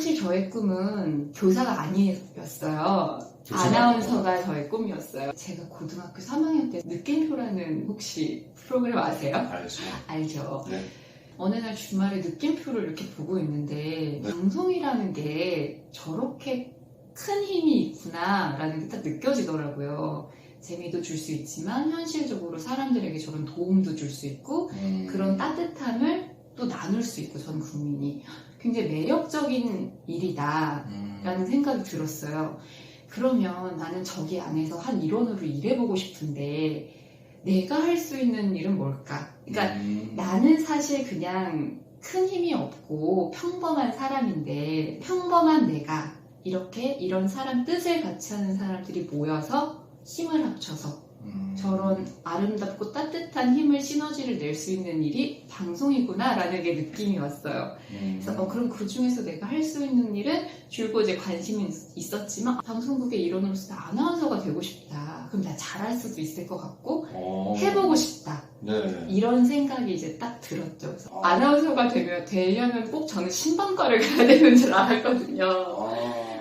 사실 저의 꿈은 교사가 아니었어요. 아나운서가 저의 꿈이었어요. 제가 고등학교 3학년 때 느낌표라는 혹시 프로그램 아세요? 알죠. 알죠. 네. 어느 날 주말에 느낌표를 이렇게 보고 있는데 방송이라는 게 저렇게 큰 힘이 있구나 라는 게 딱 느껴지더라고요. 재미도 줄 수 있지만 현실적으로 사람들에게 저런 도움도 줄 수 있고 그런 따뜻함을 또 나눌 수 있고 전 국민이 굉장히 매력적인 일이다 라는 생각이 들었어요. 그러면 나는 저기 안에서 한 일원으로 일해보고 싶은데 내가 할 수 있는 일은 뭘까? 그러니까 나는 사실 그냥 큰 힘이 없고 평범한 사람인데 평범한 내가 이렇게 이런 사람 뜻을 같이 하는 사람들이 모여서 힘을 합쳐서 저런 아름답고 따뜻한 힘을 시너지를 낼 수 있는 일이 방송이구나 라는 게 느낌이 왔어요. 그래서 그럼 그 중에서 내가 할 수 있는 일은 줄고 이제 관심이 있었지만 방송국의 일원으로서 나 아나운서가 되고 싶다. 그럼 나 잘할 수도 있을 것 같고 해보고 싶다. 네. 이런 생각이 이제 딱 들었죠. 그래서 아나운서가 되려면 꼭 저는 신방과를 가야 되는 줄 알았거든요.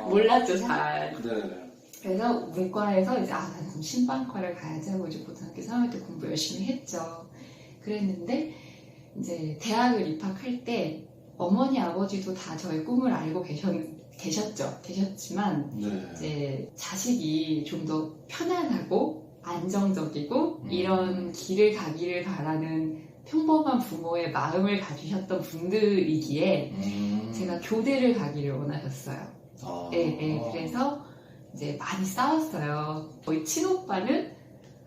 몰랐죠, 잘. 네. 그래서 문과에서 이제 나는 그럼 신방과를 가야지 하고 이제 고등학교 3학년 때 공부 열심히 했죠. 그랬는데 이제 대학을 입학할 때 어머니 아버지도 다 저의 꿈을 알고 계셨지만 네. 이제 자식이 좀 더 편안하고 안정적이고 이런 길을 가기를 바라는 평범한 부모의 마음을 가지셨던 분들이기에 제가 교대를 가기를 원하셨어요. 네, 그래서 이제 많이 싸웠어요. 저희 친오빠는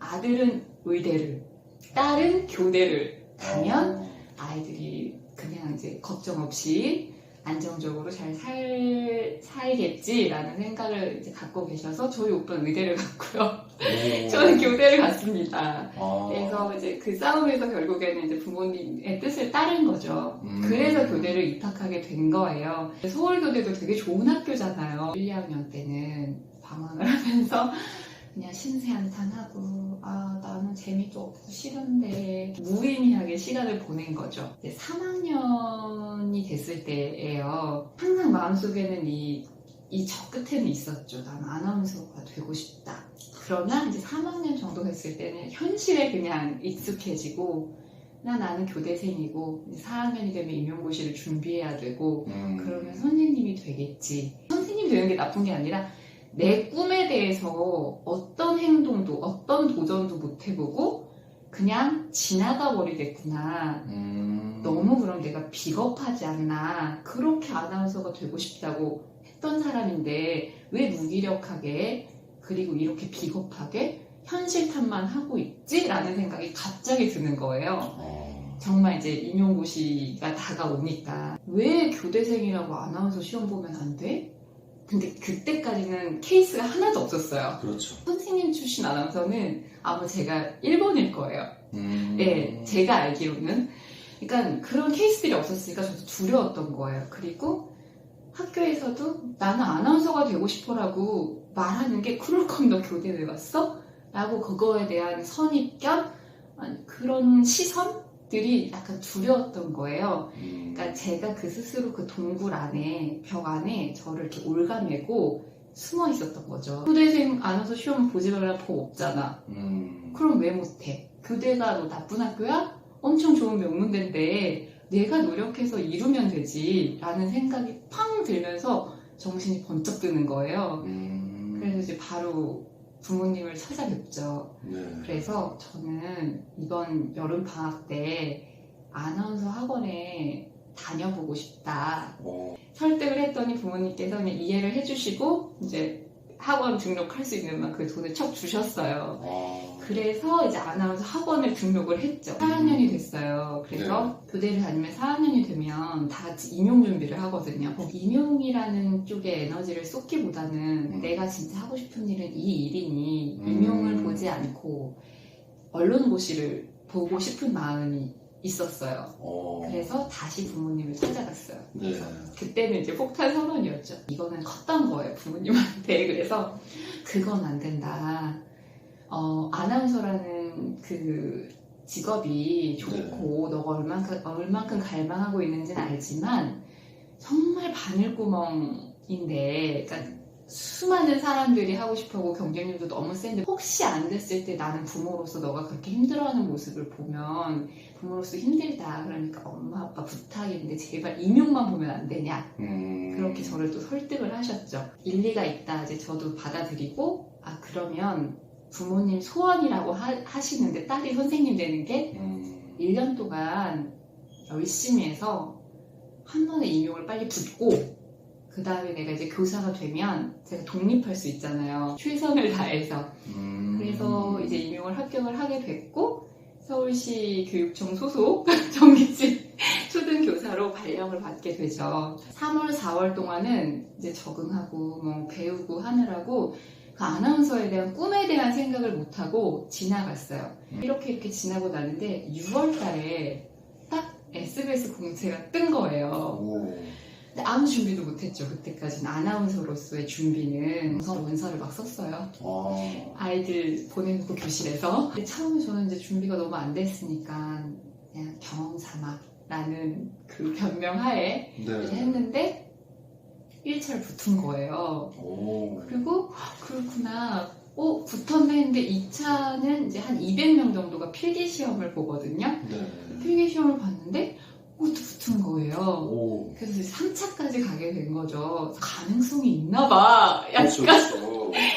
아들은 의대를, 딸은 교대를 가면 아이들이 그냥 이제 걱정 없이 안정적으로 잘 살겠지라는 생각을 이제 갖고 계셔서 저희 오빠는 의대를 갔고요. 저는 교대를 갔습니다. 그래서 이제 그 싸움에서 결국에는 이제 부모님의 뜻을 따른 거죠. 그래서 교대를 입학하게 된 거예요. 서울교대도 되게 좋은 학교잖아요. 1, 2학년 때는 방황을 하면서 그냥 신세한탄하고 나는 재미도 없고 싫은데 무의미하게 시간을 보낸 거죠. 이제 3학년이 됐을 때예요. 항상 마음속에는 이 저 끝에는 있었죠. 나는 아나운서가 되고 싶다. 그러나 이제 3학년 정도 됐을 때는 현실에 그냥 익숙해지고 나는 교대생이고 4학년이 되면 임용고시를 준비해야 되고 그러면 선생님이 되겠지. 선생님이 되는 게 나쁜 게 아니라 내 꿈에 대해서 어떤 행동도 어떤 도전도 못 해보고 그냥 지나가 버리겠구나. 너무 그럼 내가 비겁하지 않나. 그렇게 아나운서가 되고 싶다고 했던 사람인데 왜 무기력하게 그리고 이렇게 비겁하게 현실 탓만 하고 있지? 라는 생각이 갑자기 드는 거예요. 정말 이제 임용고시가 다가오니까 왜 교대생이라고 아나운서 시험 보면 안 돼? 근데 그때까지는 케이스가 하나도 없었어요. 그렇죠. 선생님 출신 아나운서는 아마 제가 1번일 거예요. 네, 제가 알기로는. 그러니까 그런 케이스들이 없었으니까 저도 두려웠던 거예요. 그리고 학교에서도 나는 아나운서가 되고 싶어라고 말하는 게 그럴 거면 너 교대 왜 왔어? 라고 그거에 대한 선입견? 그런 시선들이 약간 두려웠던 거예요. 그러니까 제가 그 스스로 그 동굴 안에, 벽 안에 저를 이렇게 올가매고 숨어 있었던 거죠. 교대생 아나운서 시험 보지 말라 법 없잖아. 그럼 왜 못해? 교대가 너 나쁜 학교야? 엄청 좋은 명문대인데 내가 노력해서 이루면 되지 라는 생각이 팡 들면서 정신이 번쩍 드는 거예요. 그래서 이제 바로 부모님을 찾아뵙죠. 그래서 저는 이번 여름방학 때 아나운서 학원에 다녀보고 싶다. 설득을 했더니 부모님께서 그냥 이해를 해주시고 이제 학원 등록할 수 있는 만큼 돈을 척 주셨어요. 그래서 이제 아나운서 학원을 등록을 했죠. 4학년이 됐어요. 그래서 교대를 다니면 4학년이 되면 다 같이 임용 준비를 하거든요. 임용이라는 쪽에 에너지를 쏟기보다는 내가 진짜 하고 싶은 일은 이 일이니 임용을 보지 않고 언론고시를 보고 싶은 마음이 있었어요. 그래서 다시 부모님을 찾아갔어요. 그때는 이제 폭탄 선언이었죠. 이거는 컸던 거예요, 부모님한테. 그래서 그건 안 된다. 아나운서라는 그 직업이 좋고 너가 얼만큼 갈망하고 있는지는 알지만 정말 바늘구멍인데, 그러니까 수많은 사람들이 하고 싶어하고 경쟁률도 너무 센데 혹시 안 됐을 때 나는 부모로서 너가 그렇게 힘들어하는 모습을 보면 부모로서 힘들다. 그러니까 엄마 아빠 부탁인데 제발 임용만 보면 안 되냐. 그렇게 저를 또 설득을 하셨죠. 일리가 있다. 이제 저도 받아들이고 그러면 부모님 소원이라고 하시는데 딸이 선생님 되는 게 1년 동안 열심히 해서 한 번에 임용을 빨리 붙고 그 다음에 내가 이제 교사가 되면 제가 독립할 수 있잖아요. 최선을 다해서. 그래서 이제 임용을 합격을 하게 됐고 서울시 교육청 소속 정규직 초등교사로 발령을 받게 되죠. 3월, 4월 동안은 이제 적응하고 뭐 배우고 하느라고 그 아나운서에 대한 꿈에 대한 생각을 못하고 지나갔어요. 이렇게 지나고 나는데 6월 달에 딱 SBS 공채가 뜬 거예요. 근데 아무 준비도 못했죠. 그때까지는 아나운서로서의 준비는 원서를 막 썼어요. 아이들 보내놓고 교실에서. 근데 처음에 저는 이제 준비가 너무 안 됐으니까 그냥 경험 삼아라는 그 변명하에 했는데 1차를 붙은 거예요. 그리고 그렇구나. 붙었네 했는데 2차는 이제 한 200명 정도가 필기 시험을 보거든요. 필기 시험을 봤는데 또 붙은 거예요. 그래서 3차까지 가게 된 거죠. 가능성이 있나 봐. 약간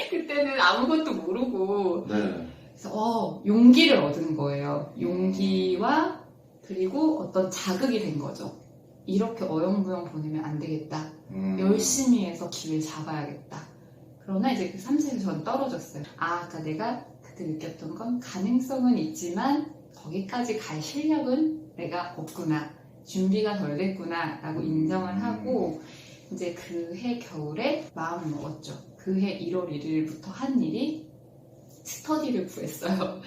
그때는 아무것도 모르고 그래서 용기를 얻은 거예요. 용기와 그리고 어떤 자극이 된 거죠. 이렇게 어영부영 보내면 안 되겠다. 열심히 해서 기회를 잡아야겠다. 그러나 이제 그 3차에서 저는 떨어졌어요. 아까 내가 그때 느꼈던 건 가능성은 있지만 거기까지 갈 실력은 내가 없구나. 준비가 덜 됐구나 라고 인정을 하고 이제 그 해 겨울에 마음을 먹었죠. 그 해 1월 1일부터 한 일이 스터디를 구했어요.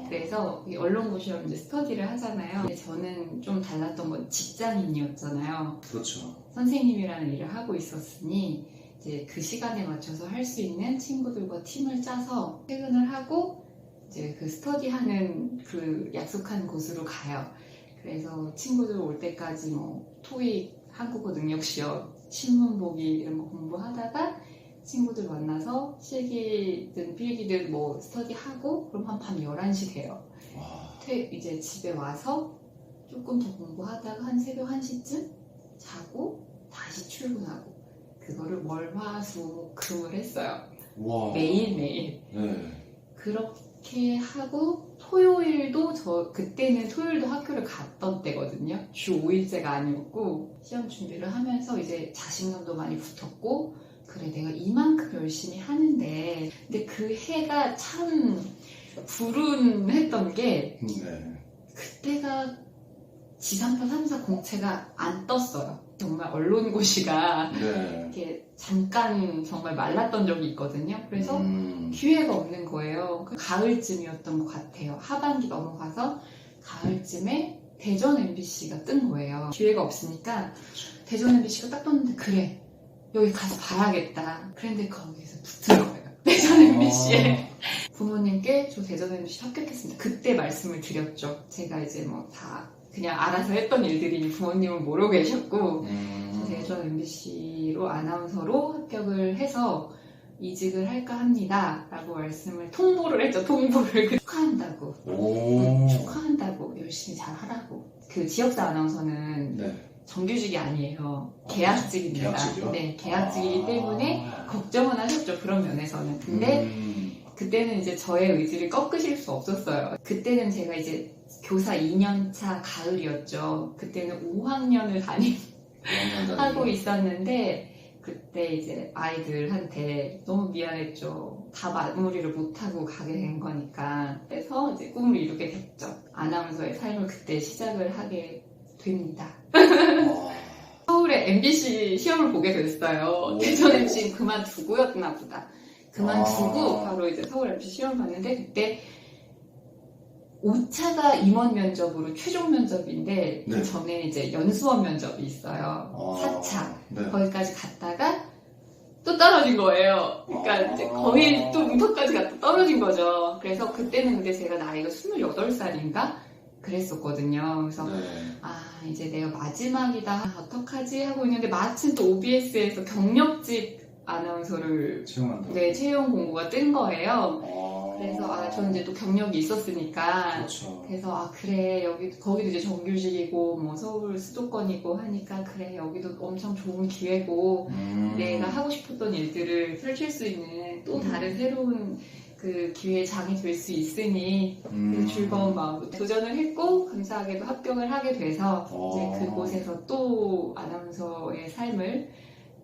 그래서 언론고시험 이제 스터디를 하잖아요. 근데 저는 좀 달랐던 건 직장인이었잖아요. 그렇죠. 선생님이라는 일을 하고 있었으니 이제 그 시간에 맞춰서 할 수 있는 친구들과 팀을 짜서 퇴근을 하고 이제 그 스터디하는 그 약속한 곳으로 가요. 그래서 친구들 올 때까지 뭐 토익, 한국어 능력 시험, 신문 보기 이런 거 공부하다가 친구들 만나서 실기든 필기든 뭐 스터디하고 그럼 한 밤 11시 돼요. 이제 집에 와서 조금 더 공부하다가 한 새벽 1시쯤 자고 다시 출근하고 그거를 월, 화, 수, 금을 했어요. 매일매일. 그렇게 하고 토요일도 그때는 토요일도 학교를 갔던 때거든요. 주 5일째가 아니었고 시험 준비를 하면서 이제 자신감도 많이 붙었고 그래 내가 이만큼 열심히 하는데 근데 그 해가 참 불운했던 게 그때가 지상파 3사 공채가 안 떴어요. 정말 언론고시가 이렇게 잠깐 정말 말랐던 적이 있거든요. 그래서 기회가 없는 거예요. 가을쯤이었던 것 같아요. 하반기 넘어가서 가을쯤에 대전 MBC가 뜬 거예요. 기회가 없으니까 대전 MBC가 딱 떴는데 그래 여기 가서 봐야겠다. 그런데 거기서 붙은 거예요. 대전 MBC에. 부모님께 저 대전 MBC 합격했습니다. 그때 말씀을 드렸죠. 제가 이제 뭐 다 그냥 알아서 했던 일들이니 부모님은 모르고 계셨고 대전 MBC로 아나운서로 합격을 해서 이직을 할까 합니다. 라고 말씀을 통보를 했죠. 통보를. 축하한다고. 축하한다고. 열심히 잘 하라고. 그 지역사 아나운서는 정규직이 아니에요. 계약직입니다. 계약직이요? 네, 계약직이기 때문에 걱정은 하셨죠. 그런 면에서는. 근데 그때는 이제 저의 의지를 꺾으실 수 없었어요. 그때는 제가 이제 교사 2년차 가을이었죠. 그때는 5학년을 하고 있었는데 그때 이제 아이들한테 너무 미안했죠. 다 마무리를 못하고 가게 된 거니까. 그래서 이제 꿈을 이루게 됐죠. 아나운서의 삶을 그때 시작을 하게 됩니다. 서울에 MBC 시험을 보게 됐어요. 대전 MBC 그만두고였나 보다. 그만두고 바로 이제 서울 MBC 시험 봤는데 그때 5차가 임원 면접으로 최종 면접인데 그 전에 이제 연수원 면접이 있어요. 4차. 거기까지 갔다가 또 떨어진 거예요. 그러니까 이제 거의 또 문턱까지 갔다 떨어진 거죠. 그래서 그때는 근데 제가 나이가 28살인가? 그랬었거든요. 그래서 이제 이제 내가 마지막이다 어떡하지 하고 있는데 마침 또 OBS에서 경력직 아나운서를 채용 공고가 뜬 거예요. 그래서 저는 이제 또 경력이 있었으니까 그렇죠. 그래서 그래 거기도 이제 정규직이고 뭐 서울 수도권이고 하니까 그래 여기도 엄청 좋은 기회고 내가 하고 싶었던 일들을 펼칠 수 있는 또 다른 새로운 그 기회의 장이 될 수 있으니 즐거운 마음으로 도전을 했고 감사하게도 합격을 하게 돼서 이제 그곳에서 또 아나운서의 삶을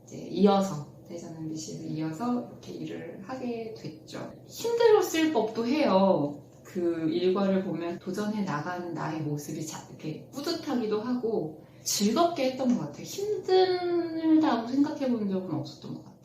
이제 이어서 대전 MBC를 이어서 이렇게 일을 하게 됐죠. 힘들었을 법도 해요. 그 일과를 보면 도전해 나가는 나의 모습이 이렇게 뿌듯하기도 하고 즐겁게 했던 것 같아요. 힘들다고 생각해 본 적은 없었던 것 같아요.